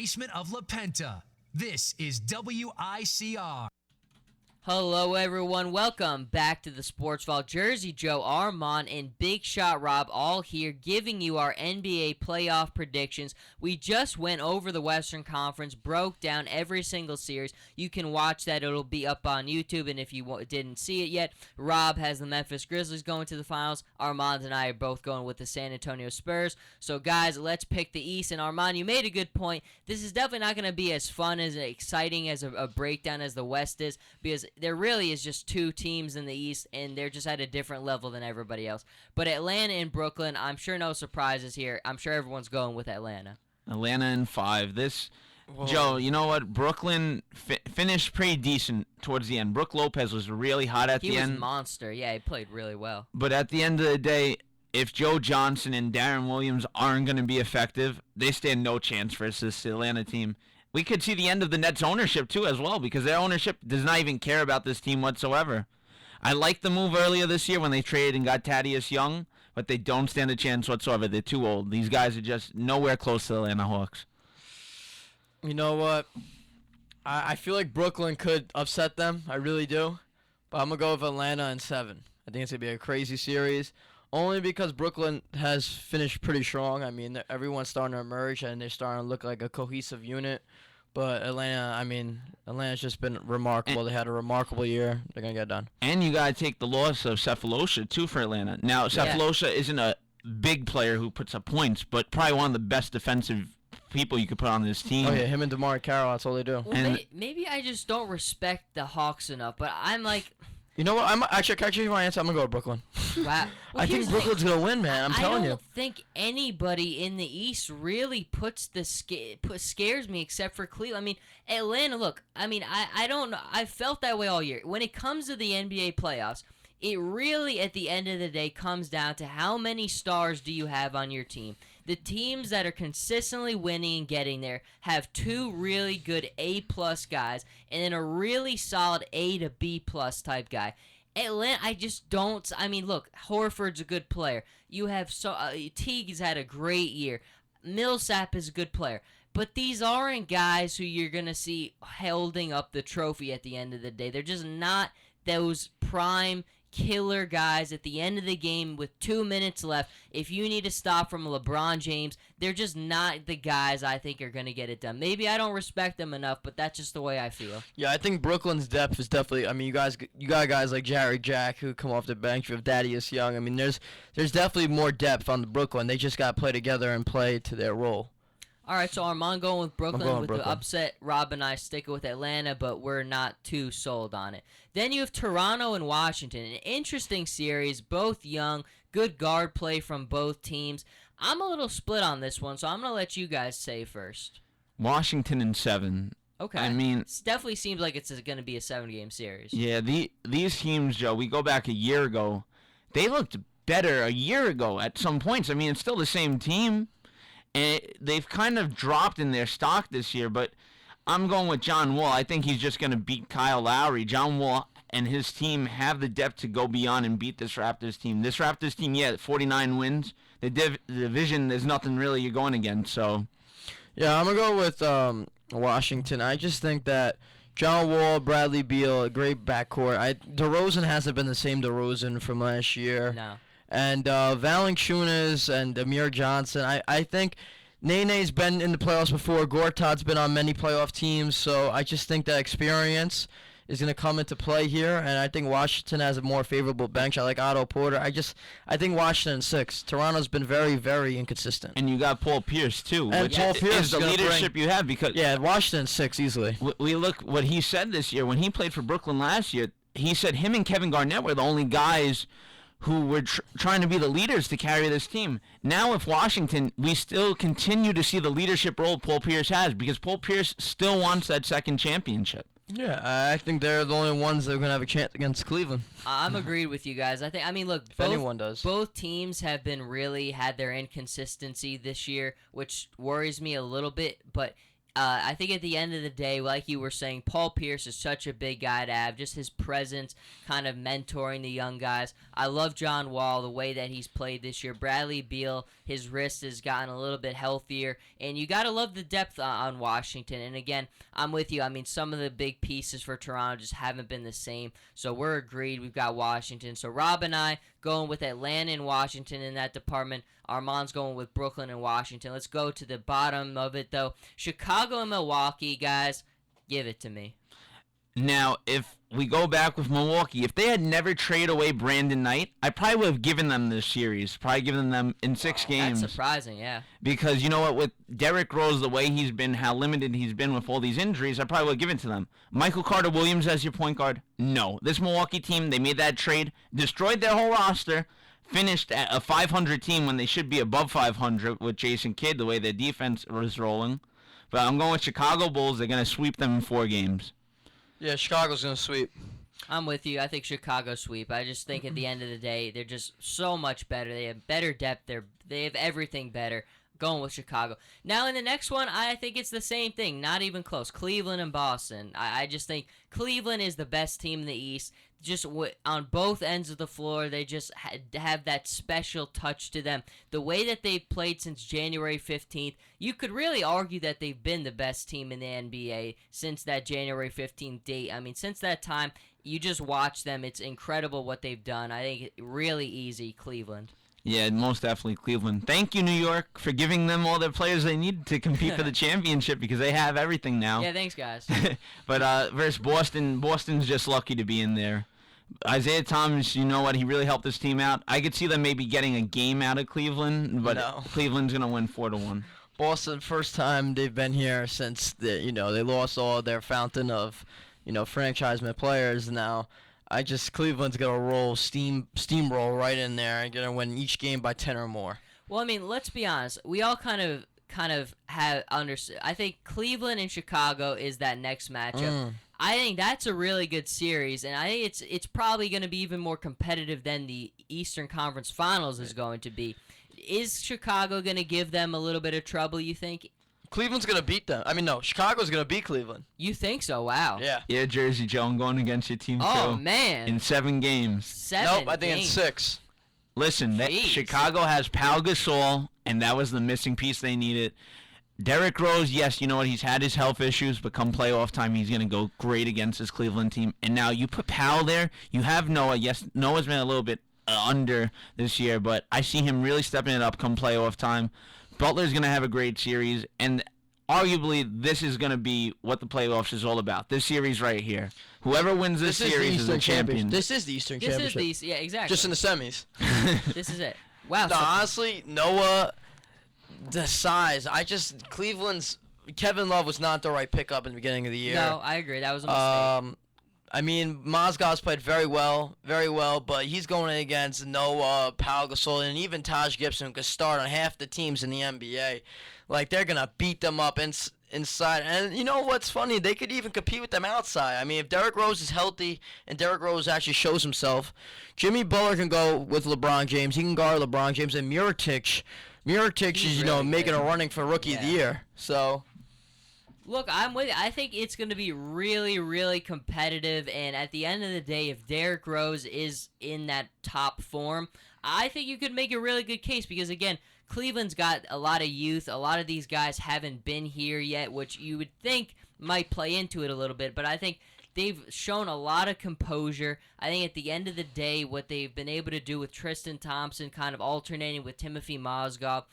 Basement of La Penta. This is WICR. Hello, everyone. Welcome back to the Sports Vault. Jersey Joe, Armand, and Big Shot Rob all here giving you our NBA playoff predictions. We just went over the Western Conference, broke down every single series. You can watch that. It'll be up on YouTube, and if you didn't see it yet, Rob has the Memphis Grizzlies going to the finals. Armand and I are both going with the San Antonio Spurs. So, guys, let's pick the East. And, Armand, you made a good point. This is definitely not going to be as fun, as exciting as a breakdown as the West is, because there really is just two teams in the East, and they're just at a different level than everybody else. But Atlanta and Brooklyn, I'm sure no surprises here. I'm sure everyone's going with Atlanta. Atlanta in 5. Joe, you know what? Brooklyn finished pretty decent towards the end. Brook Lopez was really hot at the end. He was a monster. Yeah, he played really well. But at the end of the day, if Joe Johnson and Darren Williams aren't going to be effective, they stand no chance versus this Atlanta team. We could see the end of the Nets' ownership, too, as well, because their ownership does not even care about this team whatsoever. I liked the move earlier this year when they traded and got Thaddeus Young, but they don't stand a chance whatsoever. They're too old. These guys are just nowhere close to the Atlanta Hawks. You know what? I feel like Brooklyn could upset them. I really do. But I'm going to go with Atlanta in 7. I think it's going to be a crazy series. Only because Brooklyn has finished pretty strong. I mean, everyone's starting to emerge, and they're starting to look like a cohesive unit. But Atlanta's just been remarkable. They had a remarkable year. They're going to get it done. And you got to take the loss of Cephalosha, too, for Atlanta. Now, Cephalosha isn't a big player who puts up points, but probably one of the best defensive people you could put on this team. Oh, yeah, him and DeMar Carroll, that's all they do. Well, maybe I just don't respect the Hawks enough, but I'm like... You know what? I can I change my answer? I'm going to go with Brooklyn. Wow. Well, I think Brooklyn's going to win, man. I'm telling you. I don't think anybody in the East really scares me except for Cleveland. I mean, Atlanta, look, I don't know. I felt that way all year. When it comes to the NBA playoffs, it really, at the end of the day, comes down to how many stars do you have on your team. The teams that are consistently winning and getting there have two really good A-plus guys and then a really solid A to B-plus type guy. Atlanta, I just don't. I mean, look, Horford's a good player. You have Teague's had a great year. Millsap is a good player. But these aren't guys who you're going to see holding up the trophy at the end of the day. They're just not those prime killer guys at the end of the game with 2 minutes left. If you need to stop from LeBron James, they're just not the guys I think are going to get it done. Maybe I don't respect them enough, but that's just the way I feel. Yeah, I think Brooklyn's depth is definitely. I mean, you got guys like Jarrett Jack who come off the bench with Thaddeus Young. I mean, there's definitely more depth on the Brooklyn. They just got to play together and play to their role. All right, so Armand going with Brooklyn the upset. Rob and I stick with Atlanta, but we're not too sold on it. Then you have Toronto and Washington. An interesting series, both young, good guard play from both teams. I'm a little split on this one, so I'm going to let you guys say first. Washington in 7. Okay. I mean, it definitely seems like it's going to be a 7-game series. Yeah, these teams, Joe, we go back a year ago. They looked better a year ago at some points. I mean, it's still the same team. And they've kind of dropped in their stock this year, but I'm going with John Wall. I think he's just going to beat Kyle Lowry. John Wall and his team have the depth to go beyond and beat this Raptors team. This Raptors team, 49 wins. The division, there's nothing really you're going against. So, yeah, I'm going to go with Washington. I just think that John Wall, Bradley Beal, a great backcourt. DeRozan hasn't been the same DeRozan from last year. No. And Valanciunas and Amir Johnson. I think Nene's been in the playoffs before. Gortat's been on many playoff teams. So I just think that experience is going to come into play here. And I think Washington has a more favorable bench. I like Otto Porter. I think Washington 6. Toronto's been very, very inconsistent. And you got Paul Pierce, too. And Paul Pierce is the leadership you have. Because Washington 6 easily. We look what he said this year. When he played for Brooklyn last year, he said him and Kevin Garnett were the only guys who were trying to be the leaders to carry this team. Now with Washington, we still continue to see the leadership role Paul Pierce has because Paul Pierce still wants that second championship. Yeah, I think they're the only ones that are going to have a chance against Cleveland. I'm agreed with you guys. Look, if anyone does. Both teams have been really had their inconsistency this year, which worries me a little bit, but I think at the end of the day, like you were saying, Paul Pierce is such a big guy to have. Just his presence, kind of mentoring the young guys. I love John Wall, the way that he's played this year. Bradley Beal, his wrist has gotten a little bit healthier. And you got to love the depth on Washington. And again, I'm with you. I mean, some of the big pieces for Toronto just haven't been the same. So we're agreed. We've got Washington. So Rob and I going with Atlanta and Washington in that department. Armand's going with Brooklyn and Washington. Let's go to the bottom of it, though. Chicago and Milwaukee, guys, give it to me. Now, if we go back with Milwaukee, if they had never traded away Brandon Knight, I probably would have given them this series. Probably given them in 6 games. That's surprising, yeah. Because you know what, with Derrick Rose, the way he's been, how limited he's been with all these injuries, I probably would have given it to them. Michael Carter-Williams as your point guard? No. This Milwaukee team, they made that trade, destroyed their whole roster, finished at a 500 team when they should be above 500 with Jason Kidd, the way their defense was rolling. But I'm going with Chicago Bulls. They're going to sweep them in 4 games. Yeah, Chicago's going to sweep. I'm with you. I think Chicago sweep. I just think at the end of the day, they're just so much better. They have better depth. They have everything better. Going with Chicago. Now in the next one, I think it's the same thing. Not even close. Cleveland and Boston. I just think Cleveland is the best team in the East. Just on both ends of the floor, they just have that special touch to them. The way that they've played since January 15th, you could really argue that they've been the best team in the NBA since that January 15th date. I mean, since that time, you just watch them. It's incredible what they've done. I think really easy, Cleveland. Yeah, most definitely Cleveland. Thank you, New York, for giving them all the players they need to compete for the championship because they have everything now. Yeah, thanks, guys. But versus Boston, Boston's just lucky to be in there. Isaiah Thomas, you know what? He really helped this team out. I could see them maybe getting a game out of Cleveland, but No. Cleveland's going to win 4-1. Boston, first time they've been here since they lost all their fountain of, franchisement players. Now, Cleveland's gonna steamroll right in there and gonna win each game by 10 or more. Well, I mean, let's be honest. We all kind of have understood. I think Cleveland and Chicago is that next matchup. I think that's a really good series, and I think it's probably going to be even more competitive than the Eastern Conference Finals is going to be. Is Chicago going to give them a little bit of trouble, you think? Cleveland's gonna beat them. I mean, no, Chicago's gonna beat Cleveland. You think so? Wow. Yeah. Yeah, Jersey Joe, I'm going against your team Oh, too. man. In 7 games. 7 Nope, I think games. it's 6. Listen, Jeez. Chicago has Pau Gasol, and that was the missing piece they needed. Derrick Rose, yes, you know what? He's had his health issues, but come playoff time, he's going to go great against his Cleveland team. And now you put Powell there. You have Noah. Yes, Noah's been a little bit under this year, but I see him really stepping it up come playoff time. Butler's going to have a great series, and arguably this is going to be what the playoffs is all about. This series right here. Whoever wins this series is the champion. This is the Eastern This Championship. is the yeah, exactly. Just in the semis. This is it. Wow. No, so- honestly, Noah, the size. Cleveland's Kevin Love was not the right pickup in the beginning of the year. no, I agree. That was a mistake. I mean, Mozgov's played very well, but he's going against Noah, Pau Gasol, and even Taj Gibson, who could start on half the teams in the NBA. Like, they're going to beat them up inside. And you know what's funny? They could even compete with them outside. I mean, if Derrick Rose is healthy and Derrick Rose actually shows himself, Jimmy Butler can go with LeBron James. He can guard LeBron James. And Mirotic He's is, really making good. a running for Rookie of the Yeah. Year. So, Look, I'm with you. I think it's going to be really, really competitive. And at the end of the day, if Derrick Rose is in that top form, I think you could make a really good case because, again, Cleveland's got a lot of youth. A lot of these guys haven't been here yet, which you would think might play into it a little bit. But I think they've shown a lot of composure. I think at the end of the day, what they've been able to do with Tristan Thompson kind of alternating with Timothy Mozgov,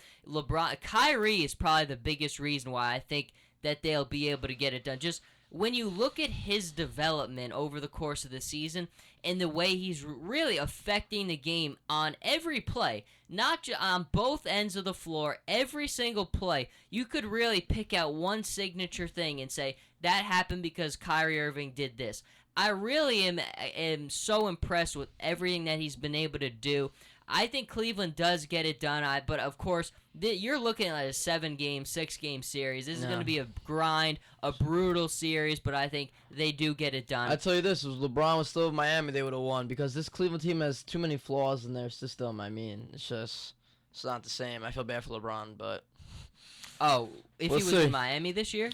Kyrie is probably the biggest reason why I think that they'll be able to get it done. Just when you look at his development over the course of the season and the way he's really affecting the game on every play, not just on both ends of the floor, every single play, you could really pick out one signature thing and say, that happened because Kyrie Irving did this. I really am so impressed with everything that he's been able to do. I think Cleveland does get it done, but of course, you're looking at a 7-game, 6-game series. This is going to be a grind, a brutal series, but I think they do get it done. I tell you this, if LeBron was still in Miami, they would have won because this Cleveland team has too many flaws in their system. I mean, it's not the same. I feel bad for LeBron, but Oh, if We'll he was see. in Miami this year,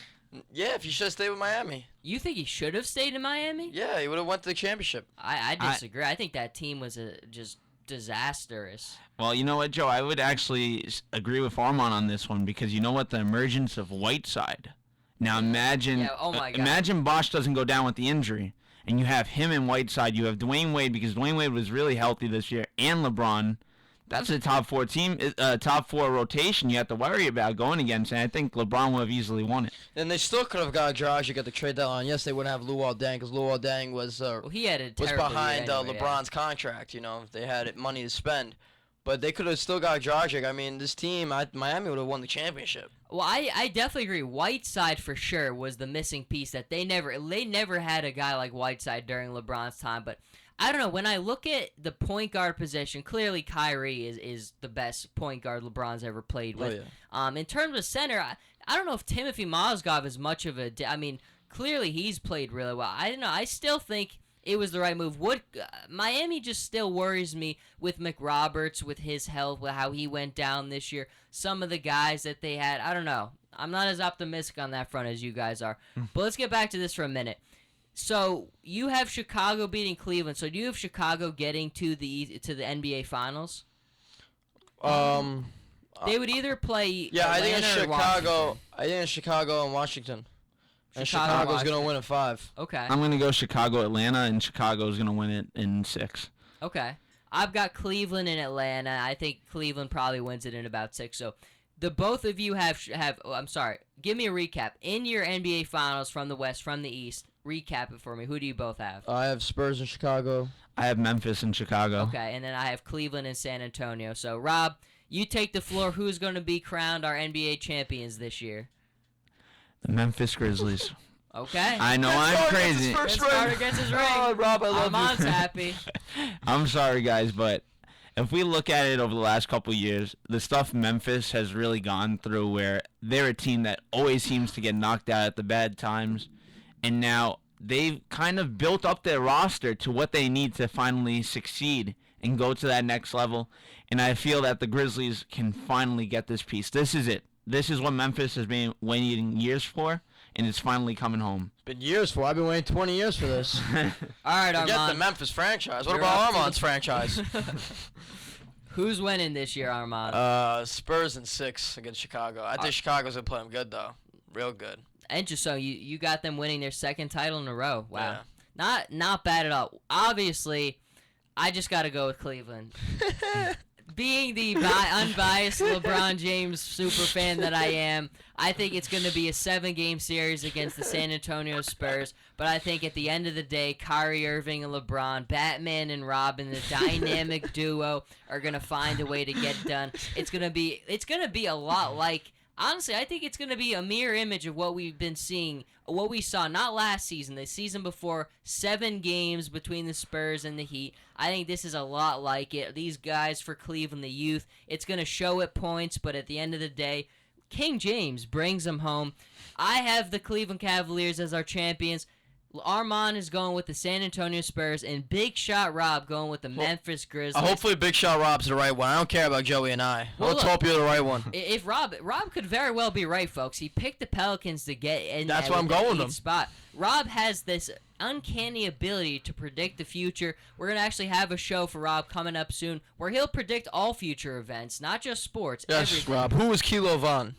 Yeah, if he should have stayed with Miami. you think he should have stayed in Miami? Yeah, he would have went to the championship. I disagree. I think that team was just disastrous. Well, you know what, Joe? I would actually agree with Armand on this one because you know what? The emergence of Whiteside. Now imagine, Yeah, oh my God. imagine Bosch doesn't go down with the injury, and you have him and Whiteside. You have Dwayne Wade because Dwayne Wade was really healthy this year, and LeBron. That's a top four team, top four rotation you have to worry about going against, and I think LeBron would have easily won it. And they still could have got Dragic at the trade deadline. Yes, they wouldn't have Luol Deng because Luol Deng was Well, he had a was terrible behind year anyway, LeBron's contract. You know, they had money to spend, but they could have still got Dragic. I mean, this team, Miami would have won the championship. Well, I definitely agree. Whiteside for sure was the missing piece that they never had a guy like Whiteside during LeBron's time. But I don't know. When I look at the point guard position, clearly Kyrie is the best point guard LeBron's ever played with. Oh, In terms of center, I don't know if Timothy Mozgov is much of a. I mean, clearly he's played really well. I don't know. I still think it was the right move. Miami just still worries me with McRoberts, with his health, with how he went down this year. Some of the guys that they had, I don't know. I'm not as optimistic on that front as you guys are. But let's get back to this for a minute. So you have Chicago beating Cleveland. So do you have Chicago getting to the NBA Finals? They would either play. Yeah, I think Atlanta it's or Chicago. Washington. I think it's Chicago and Washington. And Chicago, Chicago's Washington. gonna win in 5. Okay. I'm going to go Chicago, Atlanta, and Chicago's going to win it in 6. Okay. I've got Cleveland and Atlanta. I think Cleveland probably wins it in about 6. So the both of you have oh, I'm sorry. Give me a recap. In your NBA Finals from the West, from the East, recap it for me. Who do you both have? I have Spurs in Chicago. I have Memphis and Chicago. Okay, and then I have Cleveland and San Antonio. So, Rob, you take the floor. Who's going to be crowned our NBA champions this year? The Memphis Grizzlies. Okay. I know I'm crazy. Good start against his ring. Oh, Rob, I love Armand's you. happy. I'm sorry, guys, but if we look at it over the last couple of years, the stuff Memphis has really gone through where they're a team that always seems to get knocked out at the bad times, and now they've kind of built up their roster to what they need to finally succeed and go to that next level, and I feel that the Grizzlies can finally get this piece. This is it. This is what Memphis has been waiting years for, and it's finally coming home. It's been years for. I've been waiting 20 years for this. All right, Forget the Armand. Memphis franchise. What You're about up to Armand's the- franchise? Who's winning this year, Armand? Spurs in 6 against Chicago. I think Chicago's gonna play them good though, real good. And just so you got them winning their second title in a row. Wow. Yeah. Not bad at all. Obviously, I just got to go with Cleveland. Being the unbiased LeBron James super fan that I am, I think it's going to be a 7-game series against the San Antonio Spurs. But I think at the end of the day, Kyrie Irving and LeBron, Batman and Robin, the dynamic duo, are going to find a way to get done. It's going to be a lot like. Honestly, I think it's going to be a mirror image of what we've been seeing, what we saw not last season, the season before, 7 games between the Spurs and the Heat. I think this is a lot like it. These guys for Cleveland, the youth, it's going to show at points, but at the end of the day, King James brings them home. I have the Cleveland Cavaliers as our champions. Armand is going with the San Antonio Spurs, and Big Shot Rob going with the Memphis Grizzlies. Hopefully, Big Shot Rob's the right one. I don't care about Joey and I. Well, Let's look, hope you're the right one. If Rob could very well be right, folks. He picked the Pelicans to get in. That's why I'm with the going with eighth them. Spot. Rob has this uncanny ability to predict the future. We're gonna actually have a show for Rob coming up soon, where he'll predict all future events, not just sports. Yes, everything. Rob. Who is Kilo Von?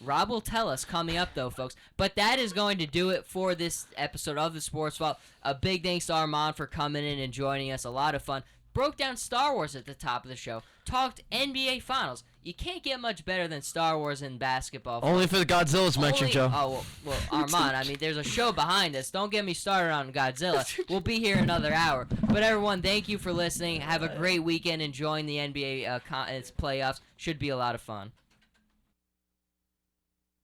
Rob will tell us coming up, though, folks. But that is going to do it for this episode of the Sports Vault. A big thanks to Armand for coming in and joining us. A lot of fun. Broke down Star Wars at the top of the show. Talked NBA Finals. You can't get much better than Star Wars in basketball. Only for the Godzilla's mentioned, Joe. Oh, well, Armand, I mean, there's a show behind us. Don't get me started on Godzilla. We'll be here another hour. But, everyone, thank you for listening. Have a great weekend enjoying the NBA its playoffs. Should be a lot of fun.